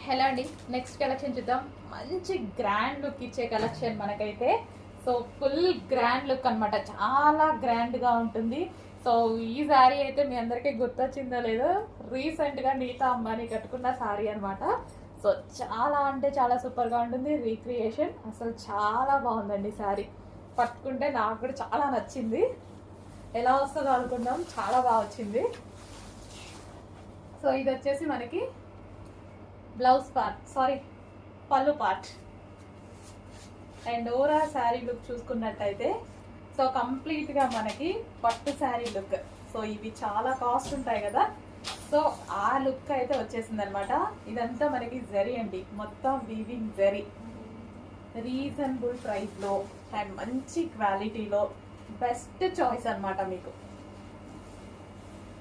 Hello అండి, next collection చూద్దాం. మంచి గ్రాండ్ లుక్ ఇచ్చే కలెక్షన్ మనకైతే. సో ఫుల్ గ్రాండ్ లుక్ అనమాట, చాలా గ్రాండ్గా ఉంటుంది. సో ఈ శారీ అయితే మీ అందరికీ గుర్తొచ్చిందో లేదో, రీసెంట్గా నీతా అంబానీ కట్టుకున్న శారీ అనమాట. సో చాలా అంటే చాలా సూపర్గా ఉంటుంది. రీక్రియేషన్ అసలు చాలా బాగుందండి శారీ. పట్టుకుంటే నాకు కూడా చాలా నచ్చింది. ఎలా వస్తుందో అనుకున్నాం, చాలా బాగా వచ్చింది. సో ఇది వచ్చేసి మనకి బ్లౌజ్ పార్ట్, పళ్ళు part. And overall sari look చూసుకున్నట్టయితే సో కంప్లీట్గా మనకి పట్టు శారీ లుక్. సో ఇవి చాలా కాస్ట్ ఉంటాయి కదా, సో ఆ లుక్ అయితే వచ్చేసింది అనమాట. ఇదంతా మనకి జరీ అండి, మొత్తం వీవింగ్ జరీ, రీజనబుల్ ప్రైస్లో అండ్ మంచి క్వాలిటీలో బెస్ట్ చాయిస్ అనమాట మీకు.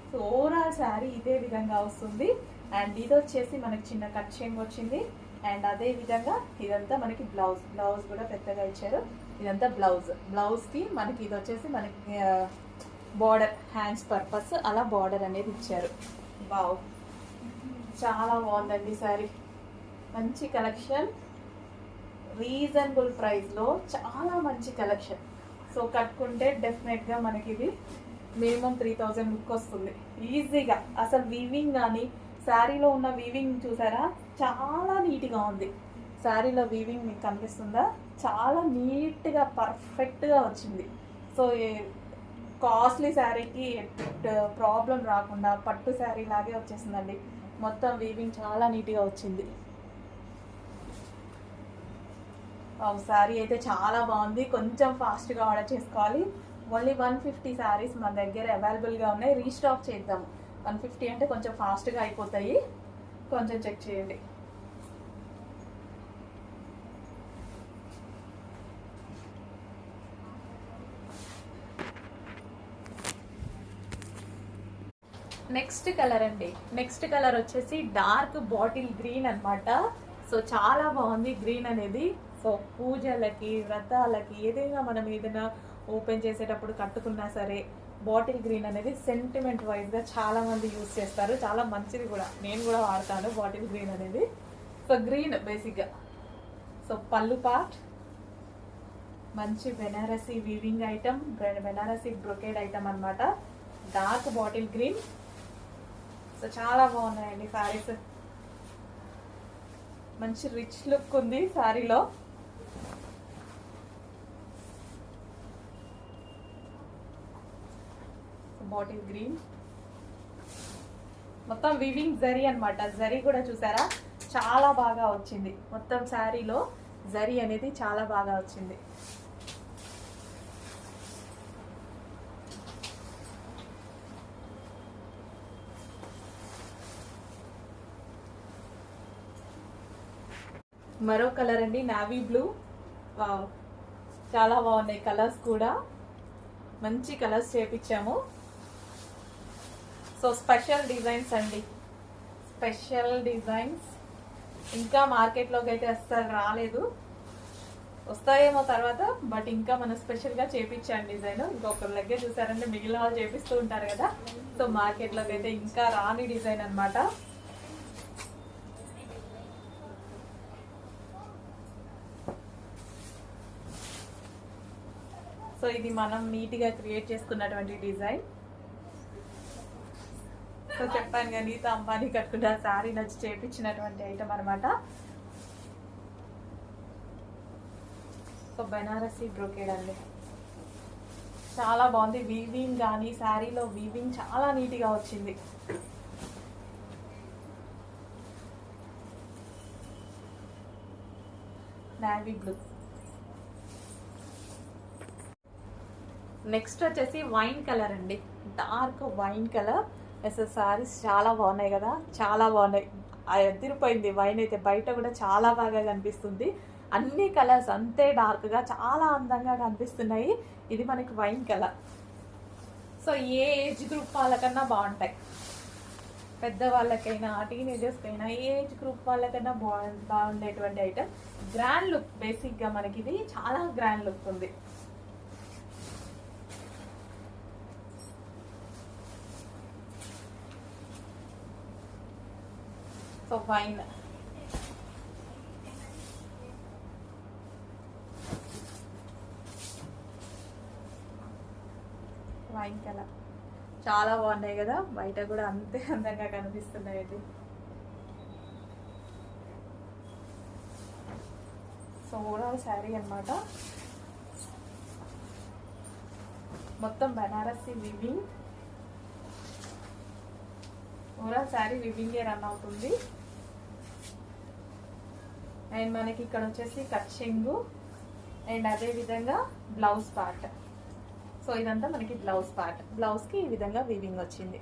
సో ఓవరాల్ శారీ ఇదే విధంగా వస్తుంది. అండ్ ఇది వచ్చేసి మనకి చిన్న కట్ షేమ్ వచ్చింది. అండ్ అదే విధంగా ఇదంతా మనకి బ్లౌజ్ కూడా పెద్దగా ఇచ్చారు. ఇదంతా బ్లౌజ్కి మనకి ఇది వచ్చేసి మనకి బార్డర్, హ్యాండ్స్ పర్పస్ అలా బార్డర్ అనేది ఇచ్చారు. బావ్, చాలా బాగుందండి శారీ. మంచి కలెక్షన్, రీజనబుల్ ప్రైస్లో చాలా మంచి కలెక్షన్. సో కట్టుకుంటే డెఫినెట్గా మనకి ఇది మినిమం 3000 లుక్ వస్తుంది ఈజీగా. అసలు వీవింగ్ కానీ శారీలో ఉన్న వీవింగ్ చూసారా, చాలా నీట్గా ఉంది. శారీలో వీవింగ్ మీకు కనిపిస్తుందా, చాలా నీట్గా పర్ఫెక్ట్గా వచ్చింది. సో కాస్ట్లీ శారీకి ప్రాబ్లం రాకుండా పట్టు శారీ లాగే వచ్చేసిందండి. మొత్తం వీవింగ్ చాలా నీట్గా వచ్చింది. శారీ అయితే చాలా బాగుంది. కొంచెం ఫాస్ట్గా ఆర్డర్ చేసుకోవాలి. ఓన్లీ 150 శారీస్ మన దగ్గర అవైలబుల్గా ఉన్నాయి. రీస్టాక్ చేద్దాము. 150 అంటే కొంచెం ఫాస్ట్గా అయిపోతాయి, కొంచెం చెక్ చేయండి. నెక్స్ట్ కలర్ అండి, నెక్స్ట్ కలర్ వచ్చేసి డార్క్ బాటిల్ గ్రీన్ అనమాట. సో చాలా బాగుంది గ్రీన్ అనేది. సో పూజలకి, వ్రతాలకి, ఏదైనా మనం ఏదైనా ఓపెన్ చేసేటప్పుడు కట్టుకున్నా సరే బాటిల్ గ్రీన్ అనేది సెంటిమెంట్ వైజ్గా చాలా మంది యూజ్ చేస్తారు. చాలా మంచిది కూడా, నేను కూడా వాడతాను బాటిల్ గ్రీన్ అనేది. సో గ్రీన్ బేసిక్గా. సో పళ్ళు పార్ట్ మంచి Benarasi weaving item, Benarasi brocade item అనమాట. Dark bottle green. సో చాలా బాగున్నాయండి శారీస్. మంచి రిచ్ లుక్ ఉంది శారీలో. బాటిల్ గ్రీన్ మొత్తం వీవింగ్ జరీ అనమాట. జరీ కూడా చూసారా, చాలా బాగా వచ్చింది. మొత్తం శారీలో జరీ అనేది చాలా బాగా వచ్చింది. మరో కలర్ అండి, నావీ బ్లూ. వావ్, చాలా బాగున్నాయి కలర్స్ కూడా. మంచి కలర్స్ చేపించాము. సో స్పెషల్ డిజైన్స్ అండి, స్పెషల్ డిజైన్స్. ఇంకా మార్కెట్లోకి అయితే అస్సలు రాలేదు, వస్తాయేమో తర్వాత. బట్ ఇంకా మనం స్పెషల్గా చేపించాను డిజైన్. ఇంకొకరి దగ్గర చూసారంటే మిగిలిన వాళ్ళు చేపిస్తూ ఉంటారు కదా. సో మార్కెట్లోకి అయితే ఇంకా రాని డిజైన్ అనమాట. సో ఇది మనం నీట్గా క్రియేట్ చేసుకున్నటువంటి డిజైన్. సో చెప్పాను కదా, నీతా అంబానీ కట్టుకున్న శారీ నచ్చి చేపించినటువంటి ఐటమ్ అనమాట. సో బెనారసీ బ్రోకేడ్ అండి, చాలా బాగుంది. వీవింగ్ కానీ శారీలో వీవింగ్ చాలా నీట్గా వచ్చింది. Navy blue. నెక్స్ట్ వచ్చేసి వైన్ కలర్ అండి, డార్క్ వైన్ కలర్. అసలు శారీస్ చాలా బాగున్నాయి కదా, చాలా బాగున్నాయి. ఎదిరిపోయింది వైన్ అయితే. బయట కూడా చాలా బాగా కనిపిస్తుంది. అన్ని కలర్స్ అంతే డార్క్గా చాలా అందంగా కనిపిస్తున్నాయి. ఇది మనకి వైన్ కలర్. సో ఏ ఏజ్ గ్రూప్ వాళ్ళకన్నా బాగుంటాయి, పెద్దవాళ్ళకైనా టీనేజర్స్కైనా ఏ ఏజ్ గ్రూప్ వాళ్ళకైనా బాగుండేటువంటి ఐటమ్. గ్రాండ్ లుక్ బేసిక్గా మనకి ఇది చాలా గ్రాండ్ లుక్ ఉంది. సో వైన్ సాయంకాలం చాలా బాగున్నాయి కదా, బయట కూడా అంతే అందంగా కనిపిస్తున్నాయి ఇది. సో ఓవరాల్ శారీ అన్నమాట, మొత్తం బనారసి వివింగ్. ఓవరాల్ శారీ వివింగే రన్ అవుతుంది. అండ్ మనకి ఇక్కడ వచ్చేసి కట్ చెంగు అండ్ అదే విధంగా బ్లౌజ్ పార్ట్. సో ఇదంతా మనకి బ్లౌజ్ పార్ట్, బ్లౌజ్కి ఈ విధంగా వీవింగ్ వచ్చింది.